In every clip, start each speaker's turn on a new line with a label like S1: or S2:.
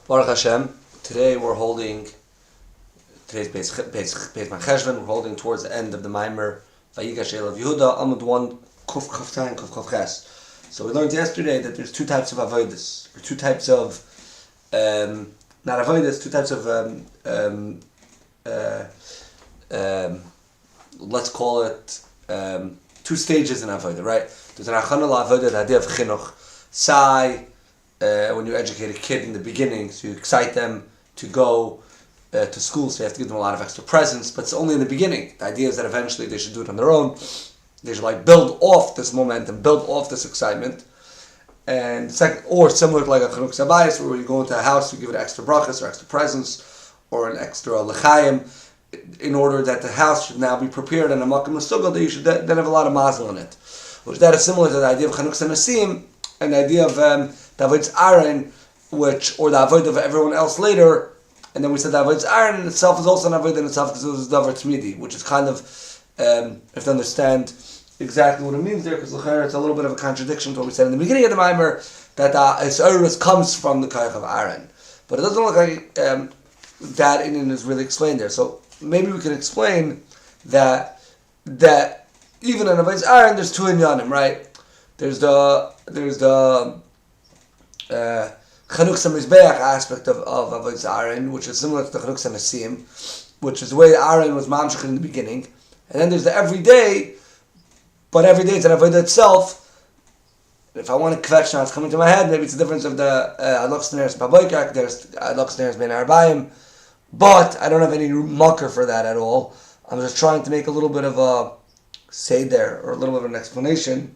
S1: Baruch Hashem. Today we're holding today's Beis Macheshvan. We're holding towards the end of the Maamer Vigash Aleph Yehuda Amud 1 Kuf-Kaf-Tain-Kuf-Kaf-Ches. So we learned yesterday that there's two types of avodas, or two types of not avodas, two types of let's call it two stages in avodah, right? There's an achana la'avodah, the idea of chinuch. Sai, when you educate a kid in the beginning, so you excite them to go to school, so you have to give them a lot of extra presents, but it's only in the beginning. The idea is that eventually they should do it on their own. They should build off this momentum, build off this excitement. And second, or similar to like a chanuk sabayis, where you go into a house, you give it extra brachas or extra presents, or an extra lechayim, in order that the house should now be prepared in a makam l'sugah that you should then have a lot of mazel in it. Which that is similar to the idea of chanuk sanasim, and the idea of the avodas aaron, or the avodah of everyone else later. And then we said the avodas aaron itself is also an avodah in itself because it was davar tzmidi, which is kind of, if to understand exactly what it means there, because it's a little bit of a contradiction to what we said in the beginning of the Maamer, that Isarus comes from the Kayach of Aaron. But it doesn't look like that in is really explained there. So maybe we can explain that even in avodas aaron there's two inyanim, right? There's the chanuk samizbeach aspect of avodas aaron, which is similar to the chanuk sanasim, which is the way Aaron was mamshech in the beginning, and then there's the everyday. But every day it's an avodah itself. If I want to kvetch now, it's coming to my head. Maybe it's the difference of the alok snares paboikak. There's alok snares ben arbaim, but I don't have any mucker for that at all. I'm just trying to make a little bit of a say there, or a little bit of an explanation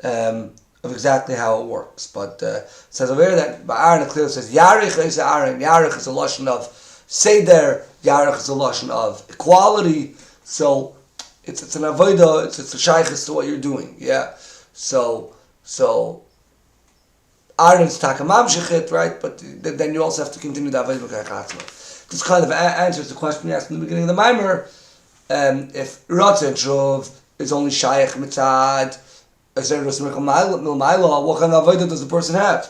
S1: of exactly how it works. But it says over here that by Aaron it clearly says yarich is Aaron. Yarich is a lashon of seder. Yarich is a lashon of equality. So it's an avodah, it's a shaykhis to what you're doing, yeah. So Aaron's takamam shechit, right? But then you also have to continue the avodah b'kaychatzma. This kind of answers the question we asked in the beginning of the Maamer. If Ratzah Shuv is only shaykh mitzad, what kind of avodah does the person have?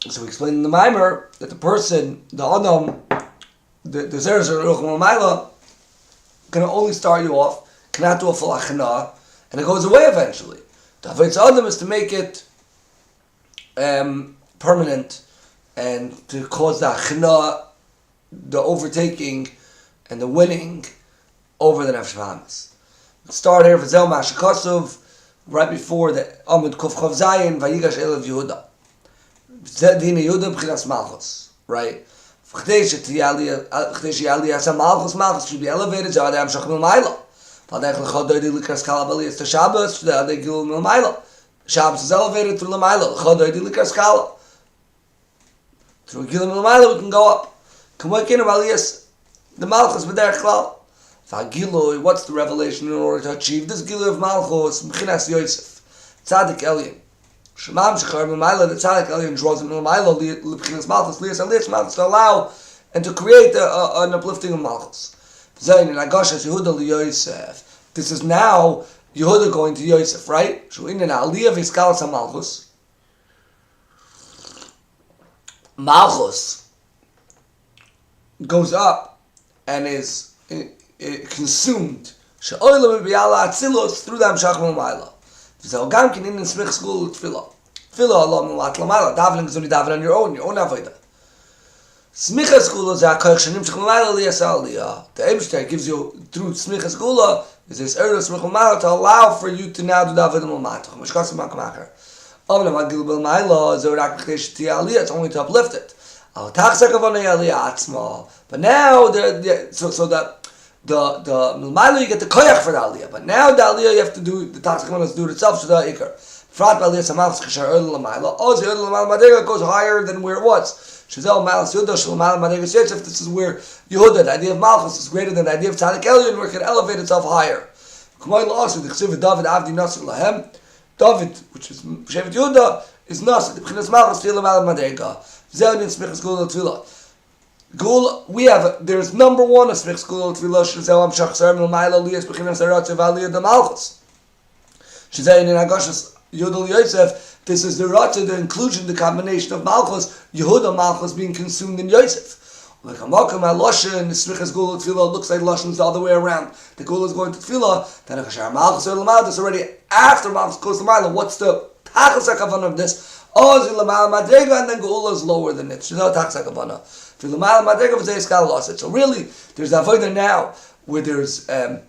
S1: So we explained in the Maamer that the person, the Adam, the zeres or ruch malmayla can only start you off, cannot do a full achana, and it goes away eventually. The avodas adam is to make it permanent and to cause the achana, the overtaking and the winning over the nefesh v'hamis. Let's start here for Samach Vov, right before the Amud Kuf Zayin Vigash Aleph Yehuda. Zedin Yehuda b'chinas malchus, right? Malchus should be elevated, so Hamshech milmayla. Shabbos is elevated through Lamayla. Through Gilum Milmayla we can go up. The Malchus b'derech klal. What's the revelation in order to achieve this Gilu of Malchus? M'chinas Yosef, Tzadik Elyon. Shemam Shechar Milmayla, the Tzadik Elyon draws him Milmayla, L'Pchinas Malchus, Lias Aliyas Malchus, to allow and to create an uplifting of Malchus. Zayin and Agashas Yehuda Yosef. This is now Yehuda going to Yosef, right? Shu'in and Aliyah v'Iskalas HaMalchus. Malchus goes up and is consumed. She'olam b'yala atzilos through the Hamshech Milmayla. So gam kin in smich school tefillah. Tefillah Allah milat lamayla. Davening is only davening on your own avodah. Smicha skula is a koich shenim shechmalayla liyas aliyah. The Eibishter gives you through smicha skula is this earnest smicha to allow for you to now do davening l'matach. Mishkas makamacher. Amna magil b'mayla zorak b'chdesh tiyah aliyah. It's only to uplift it. Al tachzak avonei aliyah atzma. But now so that the milmayla you get the koyach for the aliyah, but now the aliyah you have to do the tachzak avonei do it itself. So the ikar. Frat b'aliyah samachs kashar early l'mayla. Also early l'mayla madega goes higher than where it was. This is where Yehuda, the idea of Malchus, is greater than the idea of Tzadik Elyon, where it can elevate itself higher. David, which is Shevet Yehuda, is Nasir, the B'chinas Malchus, Tfilah Malach Madrega. Ze'on in Smichas Gula Tfilah. We have, there's number one of Smichas Gula Tfilah, Sheze'o Hamshech Sar Milmayla Liyas B'chinas Aratzev Aliyah the Malchus. Sheze'on in Agashas Yehuda Yosef, this is the Ratzah, the inclusion, the combination of Malchus, Yehuda Malchus being consumed in Yosef. Like a Malchus Loshen, Srichas Gula Tefillah looks like Loshen is the other way around. The Gula is going to Tefillah, then a Kashar Malchus or Lamal, this already after Malchus goes to Lamal. What's the Tachas HaKavanah of this? Oh, is Lamal Madrega, and then Gula is lower than it. She's not Tachas HaKavanah. For Lamal Madrega, it's a Skal lost it. So really, there's the Avodah now, where there's the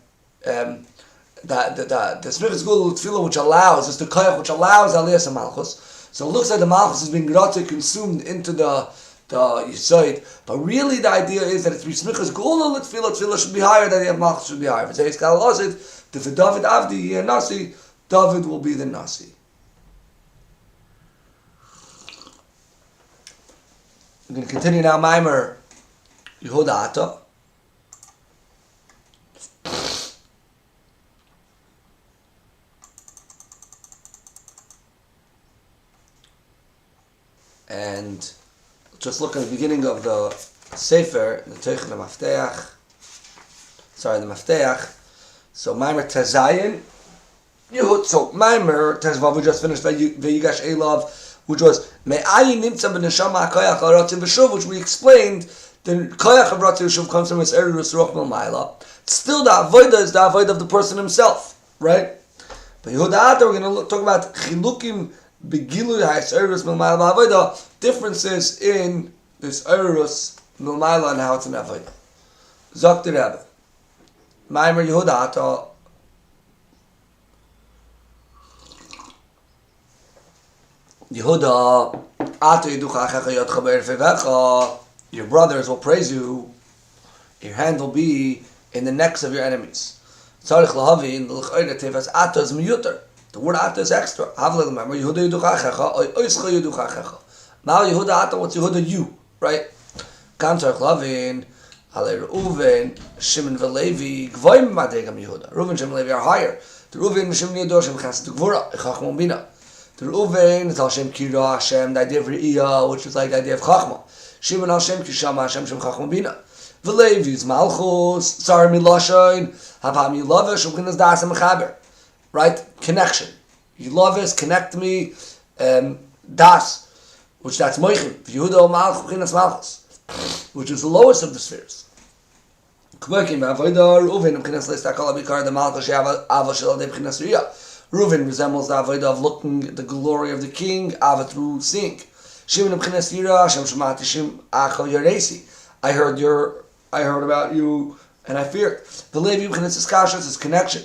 S1: Srichas Gula Tefillah, which allows, it's the Koyach, which allows Aliyas Malchus. So it looks like the Malchus is being consumed into the Yisoid, but really the idea is that it's Smichas Gula Tefillah should be higher, that the Malchus should be higher. If it's Eiskal Osid, if for David Avdi Nasi, David will be the Nasi. I'm going to continue now. Maamer Yehuda Ata. And just look at the beginning of the Sefer, the Teichen Mafteach. The Mafteach. So Maamer Tezayin. So Maamer Tezvav, we just finished Vigash Elav, which was Me'ayin Nimtza B'Neshama HaKoyach HaRatzin V'Shuv, which we explained. The Koyach of Ratzin V'Shuv comes from his Erus Ruch Milmaila. Still, the Avodah is the Avodah of the person himself, right? But Yehuda Ata, we're going to talk about Chilukim Begilui HaErus Milmaila Avodah, differences in this Erus Milmaila and how it's an Avodah. Zok the Rebbe. Maamer Yehuda Ata. Yehuda, your brothers will praise you, your hand will be in the necks of your enemies. The word Ata is extra. Now Yehuda Ata, what's Yehuda you, right? Shimon Velevi, Gvoim Madegam Yehuda. Reuven, Shimon, Levi are higher. The Reuven, Shimon, Yodor, Shem Chas Gvura, Chachmon Bina. The Reuven is Hashem Kira Hashem, the idea of Re'iyah, which is like the idea of Chachma. Shimon Hashem Kishama Hashem Shem Chachma Bina. The Levi is Malchus, Tsar Miloshain, Havam Yilavish, Umkinas Das and Mechaber. Right? Connection. Yilavish, connect me, Das, which that's Moichin. Yehuda Malchus, Umkinas Malchus, which is the lowest of the spheres. K'mokim, Avodah, Reuven, Umkinas Leistakal Abikar, the Malchus, Ava Shel Adei B'chinas Re'iyah. Reuven resembles the avodah of looking at the glory of the king, Ava through seeing. Shimon b'chinas yira, Hashem shemati shim achal yaresi. I heard about you, and I feared. The Levi b'chinas iskashas is connection.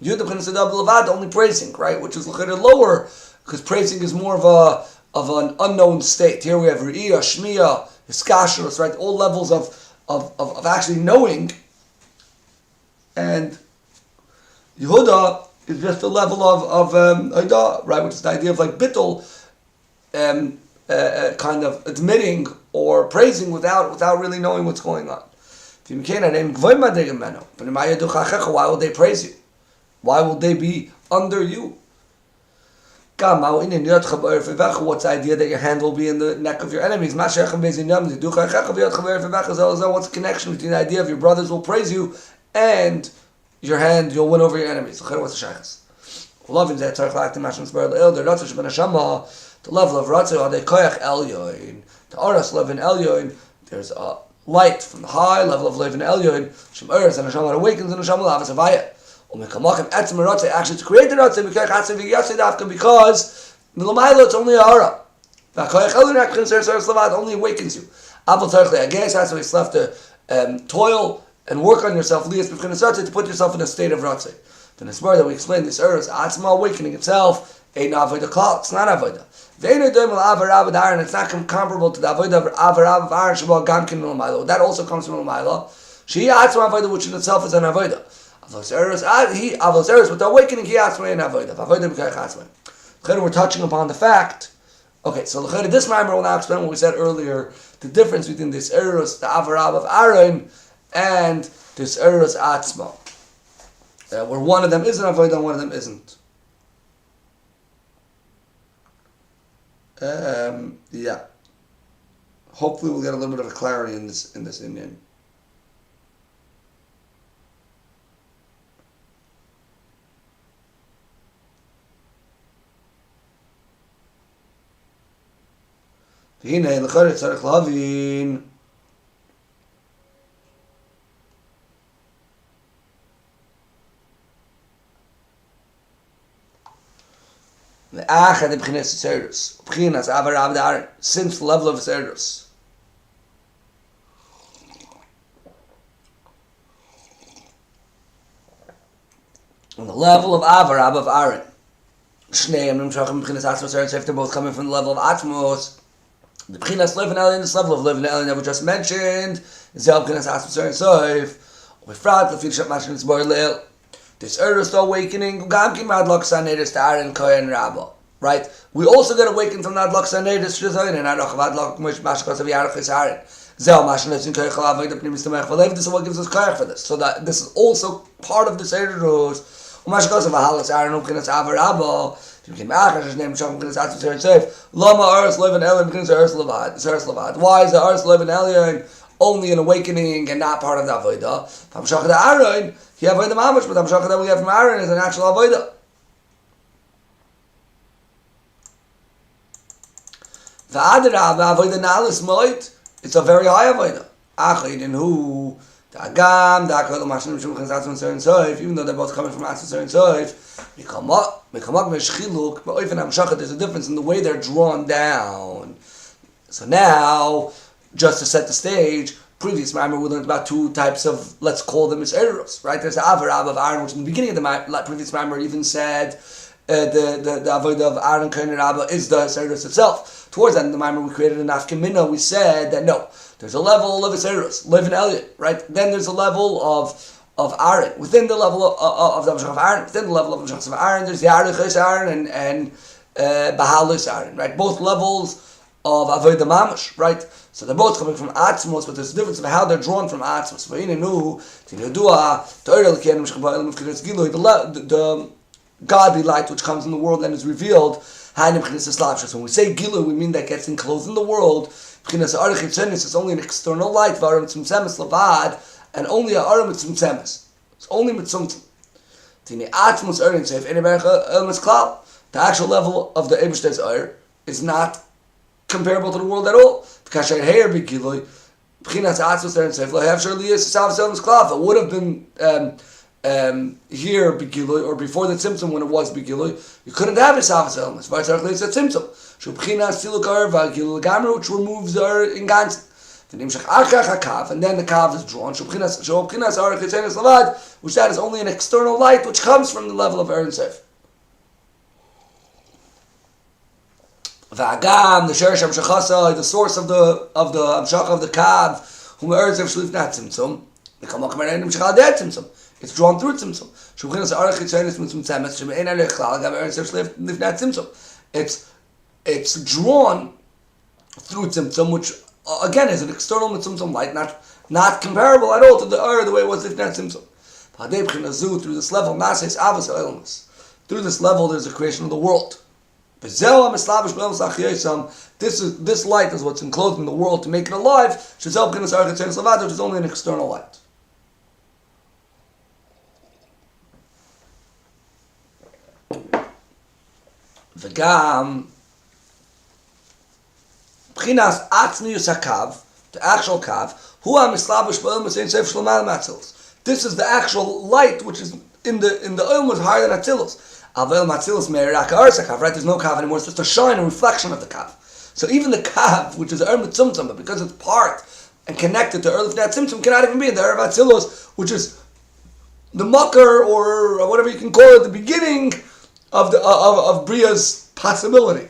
S1: Yehuda b'chinas adav levad, only praising, right? Which is lower, because praising is more of an unknown state. Here we have re'iyah, shmiyah, iskashas, right? All levels of actually knowing. And Yehuda is just the level of Haidah, right? Which is the idea of like bittul, kind of admitting or praising without really knowing what's going on. Why will they praise you? Why will they be under you? What's the idea that your hand will be in the neck of your enemies? What's the connection between the idea of your brothers will praise you and your hand, you'll win over your enemies? What's the shaykhs? The level of Ratzah, the Koyach Elyoin, the Aras Levin Elyoin, there's a light from the high level of Levin Elyoin, Shem Eretz, and Hashem awakens, and Hashem Lavas Avaya. Actually, to create the Ratzah, because Milamayla, it's only a Hara. The Koyach Elyoin only awakens you. I guess that's why it's left to toil and work on yourself, to put yourself in a state of Ratzah. Then it's more that we explained this Eretz, Atzma awakening itself, ain't Avodah Klal, it's not Avodah. It's not comparable to the Avodah of Avarav of Aaron Shabbat Gamkin Milamayla. That also comes from Milamayla. She Atzma Avodah, which in itself is an Avodah. Avos Eretz, with the awakening, he Atzma in Avodah. Avodah B'kayach Atzma. We're touching upon the fact. Okay, so this Maamer will now explain what we said earlier, the difference between this Eretz, the Avarav of Aaron, and this Eretz Atzma. Where one of them is an avodah and one of them isn't. Yeah. Hopefully we'll get a little bit of a clarity in this Indian. והנה, לכאורה צריך להבין. לאחד מבחינת הסרדוס, מבחינת העברה בדארן, since the level of הסרדוס. On the level of Avar, above Aaron. Shneim Nimshachim B'chinas Atzmos Eretz, if they're both coming from the level of Atzmos, the B'chinas Lev and Elyon, this level of Lev and Elyon that we just mentioned, is the B'chinas Atzmos Eretz Soif, B'frat L'fil Shat Mashkin Tzbor Leil. This earliest awakening, Gam Kim Adlok Sanedis to Aaron Kohen Rabba. Right? We also get awakened from Adlok Sanedis to Zoyin and Adlok Adlok Mosh Mashkos of Yarachis Aaron. Zel Mashkin Letzin Koyach Avodah Pnimis Tamech V'Lev. This is what gives us Koyach for this. So that this is also part of the Seder Rose. Mashkos of Ahalas Aaron Ubkinas Avar Rabba. If you can Achash his name Sham Ubkinas Atzmos Eretz Soif. Lama Ars Lev and Elyon Ubkinas Ars Levad. Why is the Ars Lev and Elyon only an awakening and not part of the Avodah? Hamshach the Aaron, he avodah mamash, but Hamshach that we have from Aaron is an actual Avodah. The Adarab, Avodah Nalis Moit, it's a very high Avodah. Achid and who, the Agam, the Akal, the Mashnim, Shum, Chaz, Atzmos, and Soif, even though they're both coming from Atzmos, and Soif, Mekamak, Meshchiluk, but even Hamshach, there's a difference in the way they're drawn down. So now, just to set the stage, previous Maamar we learned about two types of, let's call them as Eros, right? There's the Avar of Aaron, which in the beginning of the previous Maamar even said the Avodah of Aaron Kohen Rabba is the Eros itself. Towards that in the Maamar we created an Afkamina, we said that no, there's a level of Eros, Liv and Elyon, right? Then there's a level of Aaron. Within the level of the Amshach of Aaron, within the level of Amshach of Aaron, there's the Arichos Aaron and Bahalus Aaron, right? Both levels of Avodah Mamash, right? So they're both coming from Atzmos, but there's a difference of how they're drawn from Atzmos. The godly light which comes in the world and is revealed. When we say Gilu, we mean that gets enclosed in the world. It's only an external light, and only a Aram Mitzumtzemes. It's only Mitzumtzem. The actual level of the Eibishter's Eir is not comparable to the world at all. Because it would have been here Begilui, or before the Tzimtzum when it was Begilui, you couldn't have a Savas Elmas. It's a Tzimtzum. Which removes our Inganz. And then the Kav is drawn. Which that is only an external light which comes from the level of Aaron Seif. V'agam, the Sheresh Hamshachasa, the source of the Hamshach of the Kav, whom Eretz of Shlif Nat Tzimtzum, the Kamak Merenim Shechal Dead Tzimtzum. It's drawn through Tzimtzum. Shubchinas Arach Yitzanis Mitzum Tzemes, Shemein Alech Klal, Gav Eretz of Shlif Nat Tzimtzum. It's drawn through Tzimtzum, which again is an external Mitzumtzum light, not comparable at all to the way it was Shlif Nat Tzimtzum. Through this level, Nases Avos Elmas. Through this level, there's a creation of the world. This light is what's enclosed in the world to make it alive, which is only an external light. V'gam B'chinas Atzmius HaKav, the actual Kav, Hu HaMislavish B'Elmas Ein Seif Shlomal Matzilus. This is the actual light which is in the Elmas higher than Atzilus. Right? There's no Kav anymore. It's just a shine, a reflection of the Kav. So even the Kav, which is Erm Tzimtzum, but because it's part and connected to Erf Nat Tzimtzum, cannot even be in the Erf Atzilus, which is the Makar, or whatever you can call it, the beginning of Bria's possibility.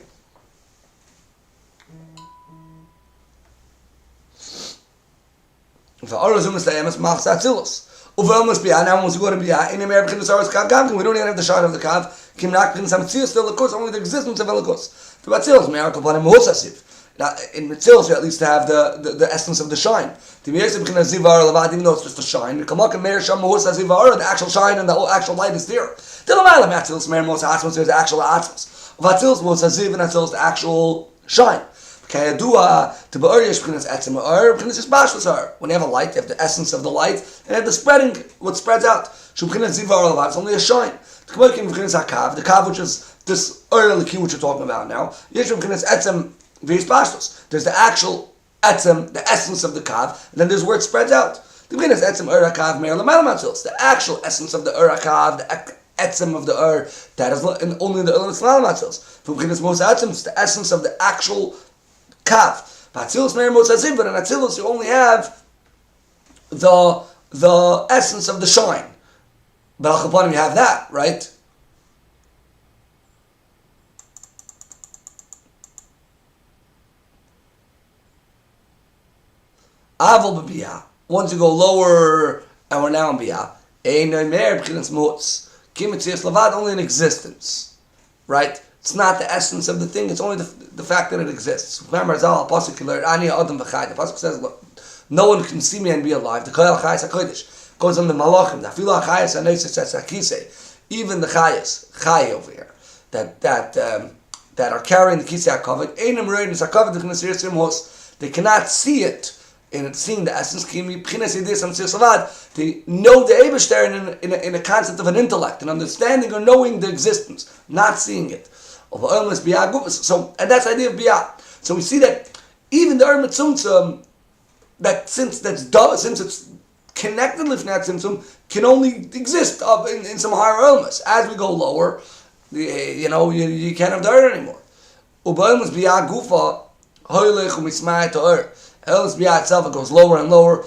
S1: Must be now once we go to be in American Saras Kav Gamkin, we don't even have the shine of the Kav. Kim Nakkin Samtzil still of course only the existence of Elikos. The Batzils miracle upon him Hosasiv. Now in Batzils you at least have the essence of the shine. The Miyasib Kina Zivar Lavad, even though it's just a shine, Kamak and Meir Sham Hosasivar, the actual shine and the actual light is there. Dilamala Matzils Mer Mos Atzmos, there's the actual Atzmos. Batzils Mosaziv and Atzils the actual shine. Kayadua to Ba'urish P'chinas Etzim Or P'chinas Yisbashlas Or. When you have a light, you have the essence of the light, and you have the spreading, what spreads out. Shub'chinas Zivar Olavat, it's only a shine. The Kamokim P'chinas HaKav, the Kav which is this Or Liki which you're talking about now. Yesh P'chinas Etzim Various pashtos. There's the actual etzem, the essence of the kav, and then there's where it spreads out. The beginning is etzem ur hakav meir l'mayla matzils. The actual essence of the ur hakav, the etzem of the ur, that is only in the ur l'mayla matzils. For beginning most etzem, it's the essence of the actual kav. Atzilus meir most aziv, but in Atzilus you only have the essence of the shine. But al chaponim you have that, right? Avol b'biyah. Once you go lower, and we're now in biyah, ein mer b'chinas mutz. Kimitzias lavad, only in existence, right? It's not the essence of the thing. It's only the fact that it exists. Remember, the pasuk says, look, no one can see me and be alive. The koyal chayes hakodesh goes on the malachim. The afilu chayes hanesis hakisei. Even the chay over here, that are carrying the kisei hakavod, einam rein is hakavod the knesir simhos. They cannot see it. In seeing the essence, they know the Eibishter in a concept of an intellect, an understanding or knowing the existence, not seeing it. So, and that's the idea of biyah. So we see that even the Ur Mitzumtzum, that since it's connected Lifnei Tzimtzum, can only exist up in some higher elements. As we go lower, you can't have the Ur anymore. U'ba'ilmus biyah gufa hoylech u'mismai ta'ur. Elis biyah itself, it goes lower and lower.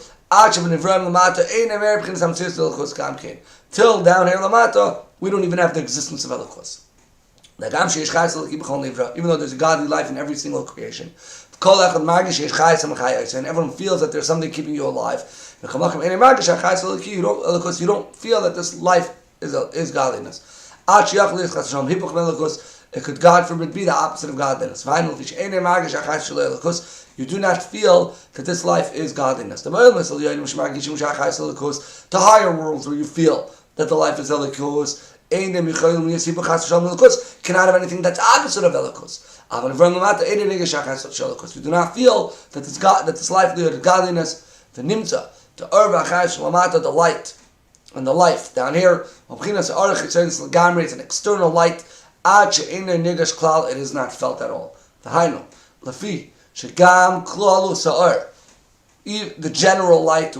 S1: Till down here lamata, we don't even have the existence of Elichus. Even though there's a godly life in every single creation. And everyone feels that there's something keeping you alive. You don't feel that this life is godliness. It could, God forbid, be the opposite of godliness. You do not feel that this life is godliness. The higher worlds where you feel that the life is elikus cannot have anything that's opposite of elikus. You do not feel that this life is godliness. The nimtza, the light, and the life down here. It's an external light. It is not felt at all. The general light,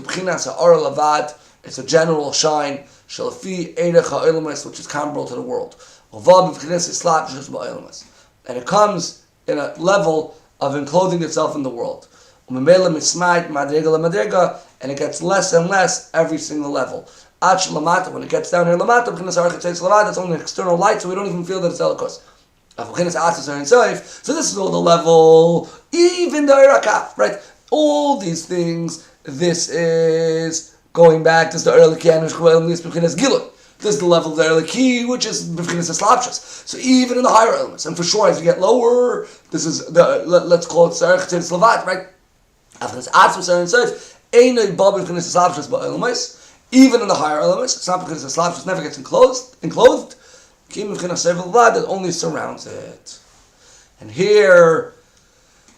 S1: it's a general shine, which is comparable to the world. And it comes in a level of enclothing itself in the world. And it gets less and less every single level. When it gets down here, it's only an external light, so we don't even feel that it's elikus. So this is all the level, even the Irakaf, right? All these things, this is going back, this is the this is the level of the Erliki, which is B'chinas Eslapshas. So even in the higher elements, and for sure as you get lower, this is the, let's call it Sarach Tzim Slavat, right? Even in the higher elements, it's not because the Eslapshas never gets enclosed. That only surrounds it. And here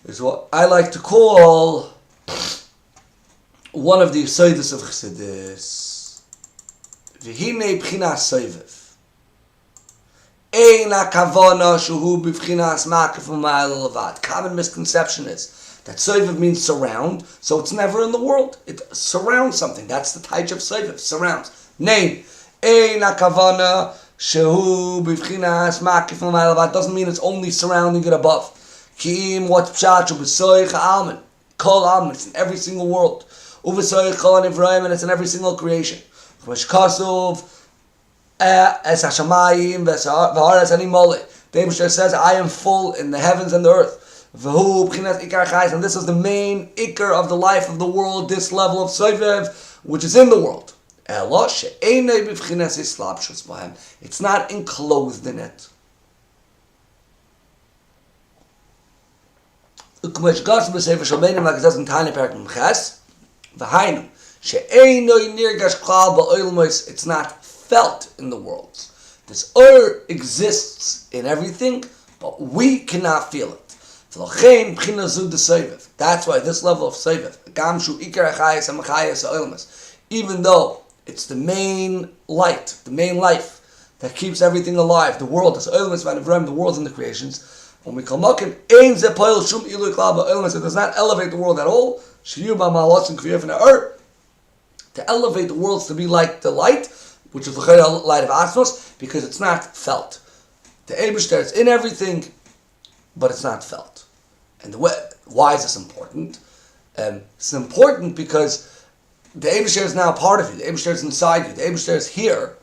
S1: is what I like to call one of the Yesodis of Chassidus. V'hinei b'chinas soivev. Ein hakavana shehu b'chinas makif u'ma'al levad. Common misconception is that soivev means surround, so it's never in the world. It surrounds something. That's the taich of soivev, surrounds. Name, ein hakavana shehu b'chinas makif u'ma'al levad doesn't mean it's only surrounding it above. Ki'im what pshat u'b'soich ha'alman. Kol alman, it's in every single world. U'b'soich kol ha'nivraim, and it's in every single creation. The Eibishter says, I am full in the heavens and the earth. And this is the main ikar of the life of the world, this level of soivev, which is in the world. It's not enclosed in it. Like it says in Tanya Perek Memches, it's not felt in the world. This exists in everything, but we cannot feel it. That's why this level of soivev, even though it's the main light, the main life that keeps everything alive, the world, the world and the creations, When we call makim, ein ze poil shum ilu klal ba'olam, it does not elevate the world at all. Shiur ba'malos and kriyaf in the to elevate the worlds to be like the light, which is the light of Atzmos, because it's not felt. The Eibishter is in everything, but it's not felt. And why is this important? It's important because the Eibishter is now part of you. The Eibishter is inside you. The Eibishter is here,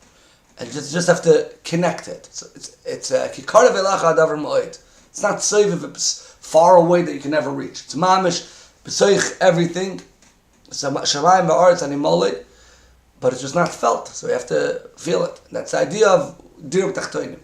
S1: and you just have to connect it. So it's kikarav elacha adavar moed. It's not safe if it's far away that you can never reach. It's mamish b'soich everything. Shamayim va'aretz animolei, but it's just not felt. So you have to feel it. And that's the idea of dir b'tachtoinim.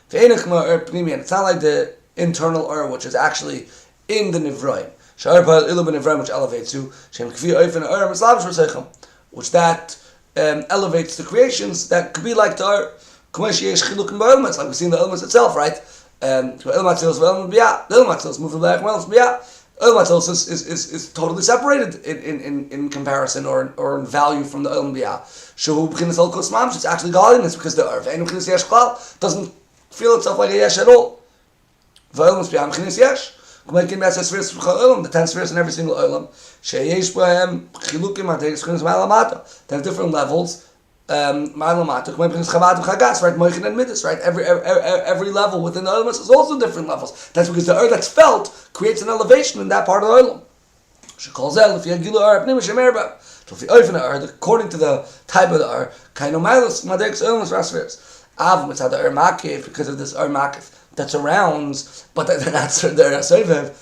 S1: Ve'enich ma'or pnimi, and it's not like the internal which is actually in the nivroim. Sha'ar pa'al ilu b'nivroim, which elevates you. Shem kvi oifen mislavish v'seicham, which that elevates the creations that could be like the Kumesh yesh chilukim ba'ilmas, like we see in the ilmas itself, right? Ilmatzilus v'ilmas b'yah. The ilmatzilus move from the ilmas b'yah. Ilmatzilus is totally separated in comparison or in value from the ilm b'yah. Shehu b'chinas al kos mamsh, it's actually godliness, because the ve'enu b'chinas yesh klal doesn't feel itself like a yesh at all. V'ilmas b'yah b'chinas yesh. The 10 spheres in every single olam. Sheyesh b'hem chilukim ha'teis b'chinas ma'alamata. They have different levels. Ma'alamata. Right? Moichin and midas. Right? Every level within the olam is also different levels. That's because the that's felt creates an elevation in that part of the olam. She calls out if you gilu pnimi shemerba. So if you open the according to the type of the kind of milas madex olam rasfers. Av mitzad the makif, because of this makif that surrounds, but that's the Rasevev.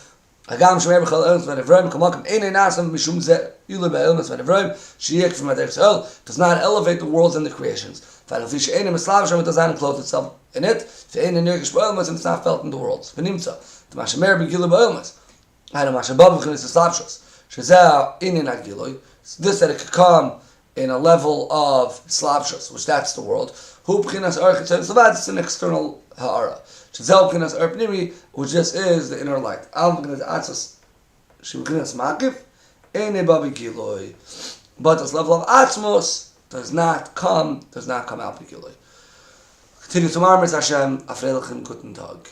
S1: Hagam Shemer B'chol Elmas V'Nevroim Kamakim Einei Nasam Mishum Zeh Yule B'Elmas V'Nevroim Sheyek from Adek Sol does not elevate the worlds and the creations. V'Al Fish Einei Mislav Shem, it does not enclose itself in it. V'Einei Nirgish B'Elmas, and it's not felt in the worlds. V'Nimtza the Mashemer B'Gile B'Elmas. Ha'No Mashabab B'Chinis Eslavshos Shezeh Einei Nagiloi. This that it could come in a level of Slavshos, which that's the world. Hu B'Chinas Archit Savad, it's an external ha'ara. Which just is the inner light. But this level of Atzmos does not come out Begiloi. Continue tomorrow, Miz Hashem. Afreilachem, guten Tag.